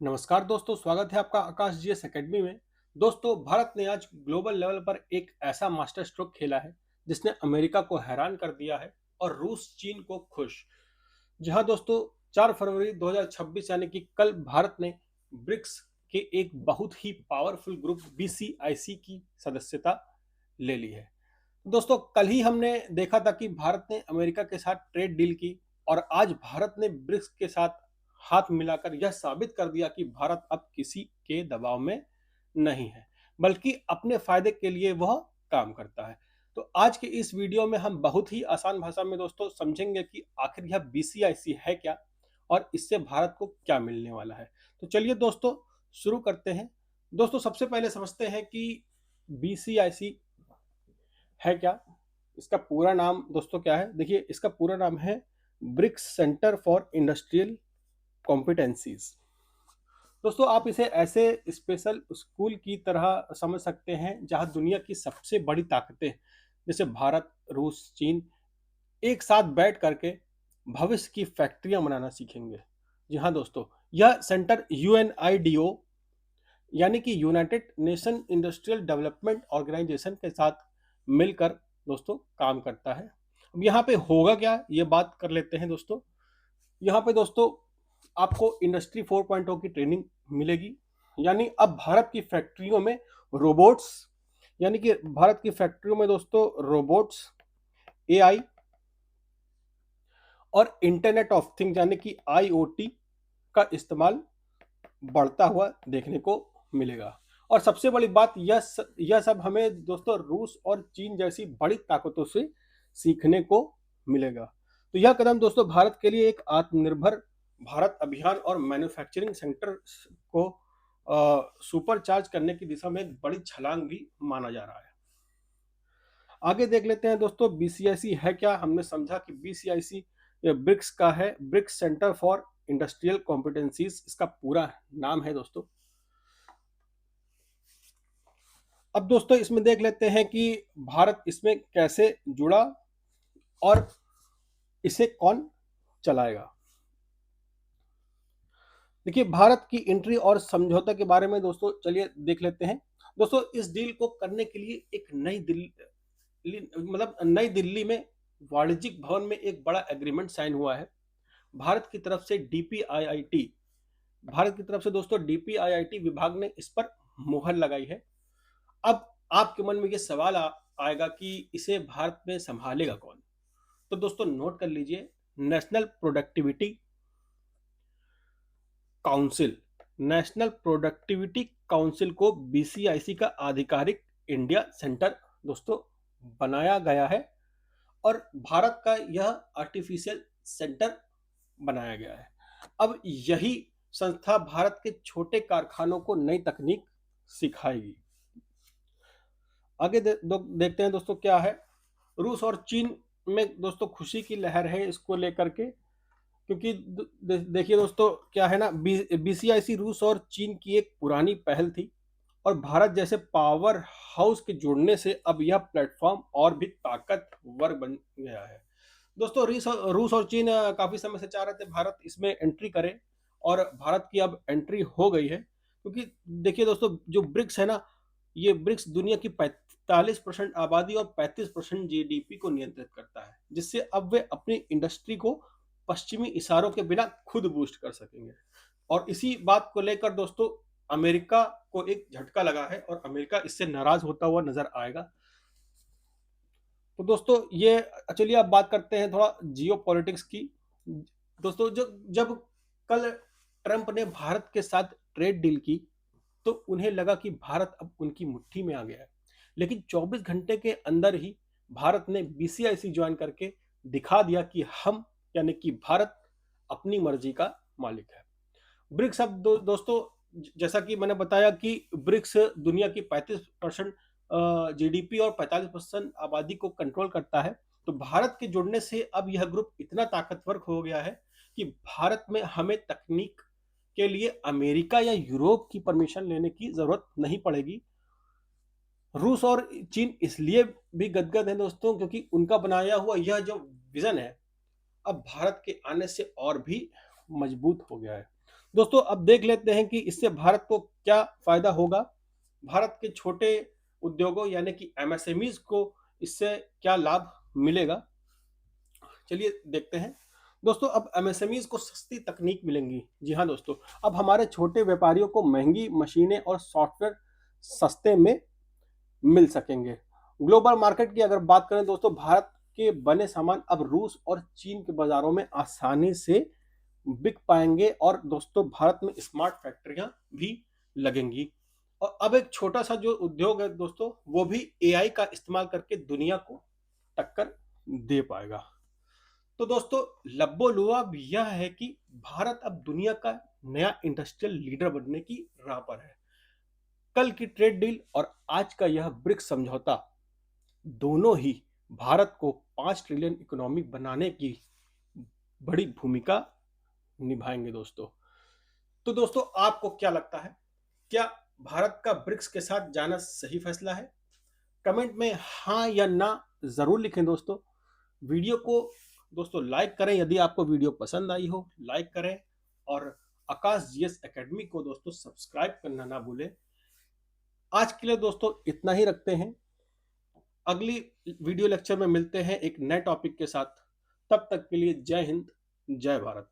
नमस्कार दोस्तों, स्वागत है आपका आकाश जीएस एकेडमी में। दोस्तों, भारत ने आज ग्लोबल लेवल पर एक ऐसा मास्टर स्ट्रोक खेला है जिसने अमेरिका को हैरान कर दिया है और रूस चीन को खुश। जहां दोस्तों 4 फरवरी 2026 यानी कि कल भारत ने ब्रिक्स के एक बहुत ही पावरफुल ग्रुप बीसीआईसी की सदस्यता ले ली है। दोस्तों, कल ही हमने देखा था कि भारत ने अमेरिका के साथ ट्रेड डील की और आज भारत ने ब्रिक्स के साथ हाथ मिलाकर यह साबित कर दिया कि भारत अब किसी के दबाव में नहीं है, बल्कि अपने फायदे के लिए वह काम करता है। तो आज के इस वीडियो में हम बहुत ही आसान भाषा में दोस्तों समझेंगे कि आखिर यह बीसीआईसी है क्या और इससे भारत को क्या मिलने वाला है। तो चलिए दोस्तों, शुरू करते हैं। दोस्तों, सबसे पहले समझते हैं कि बीसीआईसी है क्या। इसका पूरा नाम दोस्तों क्या है, देखिए इसका पूरा नाम है BRICS centre for industrial competencies. दोस्तों, आप इसे ऐसे स्पेशल स्कूल की तरह समझ सकते हैं जहां दुनिया की सबसे बड़ी ताकतें जैसे भारत, रूस, चीन एक साथ बैठ करके भविष्य की फैक्ट्रियां बनाना सीखेंगे। जी हाँ दोस्तों, यह सेंटर यूएनआईडीओ यानी कि United Nation Industrial Development Organisation के साथ मिलकर दोस्तों काम करता है। अब यहाँ पे होगा क्या, ये बात कर लेते हैं दोस्तों। यहाँ पे दोस्तों आपको इंडस्ट्री 4.0 की ट्रेनिंग मिलेगी। यानी अब भारत की फैक्ट्रियों में रोबोट्स, यानी कि भारत की फैक्ट्रियों में दोस्तों रोबोट्स, एआई और इंटरनेट ऑफ थिंग्स यानी कि आईओटी का इस्तेमाल बढ़ता हुआ देखने को मिलेगा। और सबसे बड़ी बात यह सब हमें दोस्तों रूस और चीन जैसी बड़ी ताकतों से सीखने को मिलेगा। तो यह कदम दोस्तों भारत के लिए एक आत्मनिर्भर भारत अभियान और मैन्युफैक्चरिंग सेंटर को सुपर चार्ज करने की दिशा में एक बड़ी छलांग भी माना जा रहा है। आगे देख लेते हैं दोस्तों बीसीआईसी है क्या। हमने समझा कि बीसीआईसी ब्रिक्स का है, BRICS centre for industrial competencies इसका पूरा नाम है दोस्तों। अब दोस्तों इसमें देख लेते हैं कि भारत इसमें कैसे जुड़ा और इसे कौन चलाएगा। देखिए भारत की एंट्री और समझौता के बारे में दोस्तों चलिए देख लेते हैं। दोस्तों, इस डील को करने के लिए एक नई दिल्ली में वाणिज्यिक भवन में एक बड़ा एग्रीमेंट साइन हुआ है। भारत की तरफ से डीपीआईआईटी भारत की तरफ से दोस्तों डीपीआईआईटी विभाग ने इस पर मुहर लगाई है। अब आपके मन में ये सवाल आएगा कि इसे भारत में संभालेगा कौन। तो दोस्तों नोट कर लीजिए, national productivity council national productivity council को बीसीआईसी का आधिकारिक इंडिया सेंटर दोस्तों बनाया गया है और भारत का यह आर्टिफिशियल सेंटर बनाया गया है। अब यही संस्था भारत के छोटे कारखानों को नई तकनीक सिखाएगी। आगे देखते हैं दोस्तों क्या है। रूस और चीन में दोस्तों खुशी की लहर है इसको लेकर के, क्योंकि देखिए दोस्तों क्या है ना, बीसीआईसी रूस और चीन की एक पुरानी पहल थी और भारत जैसे पावर हाउस के जुड़ने से अब यह प्लेटफॉर्म और भी ताकतवर बन गया है। दोस्तों रूस और चीन काफी समय से चाह रहे थे भारत इसमें एंट्री करे और भारत की अब एंट्री हो गई है। क्योंकि देखिए दोस्तों जो ब्रिक्स है ना, ये ब्रिक्स दुनिया की 45% आबादी और 35% जीडीपी को नियंत्रित करता है, जिससे अब वे अपनी इंडस्ट्री को पश्चिमी इशारों के बिना खुद बूस्ट कर सकेंगे। और इसी बात को लेकर दोस्तों अमेरिका को एक झटका लगा है और अमेरिका इससे नाराज होता हुआ नजर आएगा। तो दोस्तों ये चलिए अब बात करते हैं थोड़ा जियो पॉलिटिक्स की। दोस्तों जो जब कल ट्रंप ने भारत के साथ ट्रेड डील की तो उन्हें लगा कि भारत अब उनकी मुट्ठी में आ गया है। लेकिन 24 घंटे के अंदर ही भारत ने बीसीआईसी ज्वाइन करके दिखा दिया कि हम यानी कि भारत अपनी मर्जी का मालिक है। ब्रिक्स अब दोस्तों जैसा कि मैंने बताया कि ब्रिक्स दुनिया की 35% जीडीपी और 45% आबादी को कंट्रोल करता है। तो भारत के जुड़ने से अब यह ग्रुप इतना ताकतवर हो गया है कि भारत में हमें तकनीक के लिए अमेरिका या यूरोप की परमिशन लेने की जरूरत नहीं पड़ेगी। रूस और चीन इसलिए भी गदगद है दोस्तों क्योंकि उनका बनाया हुआ यह जो विजन है अब भारत के आने से और भी मजबूत हो गया है। दोस्तों अब देख लेते हैं कि इससे भारत को क्या फायदा होगा। भारत के छोटे उद्योगों यानी कि एमएसएमईज को इससे क्या लाभ मिलेगा, चलिए देखते हैं। दोस्तों अब एमएसएमईज को सस्ती तकनीक मिलेंगी। जी हाँ दोस्तों, अब हमारे छोटे व्यापारियों को महंगी मशीनें और सॉफ्टवेयर सस्ते में मिल सकेंगे। ग्लोबल मार्केट की अगर बात करें दोस्तों, भारत के बने सामान अब रूस और चीन के बाजारों में आसानी से बिक पाएंगे और दोस्तों भारत में स्मार्ट फैक्ट्रियां भी लगेंगी। और अब एक छोटा सा जो उद्योग है दोस्तों, वो भी एआई का इस्तेमाल करके दुनिया को टक्कर दे पाएगा। तो दोस्तों लब्बो लुआब यह है कि भारत अब दुनिया का नया इंडस्ट्रियल लीडर बनने की राह पर है। कल की ट्रेड डील और आज का यह ब्रिक्स समझौता दोनों ही भारत को 5 ट्रिलियन इकोनॉमी बनाने की बड़ी भूमिका निभाएंगे दोस्तों। तो दोस्तों आपको क्या लगता है, क्या भारत का ब्रिक्स के साथ जाना सही फैसला है? कमेंट में हाँ या ना जरूर लिखें दोस्तों। वीडियो को दोस्तों लाइक करें, यदि आपको वीडियो पसंद आई हो लाइक करें, और आकाश जीएस एकेडमी को दोस्तों सब्सक्राइब करना ना भूलें। आज के लिए दोस्तों इतना ही रखते हैं, अगली वीडियो लेक्चर में मिलते हैं एक नए टॉपिक के साथ। तब तक के लिए जय हिंद, जय भारत।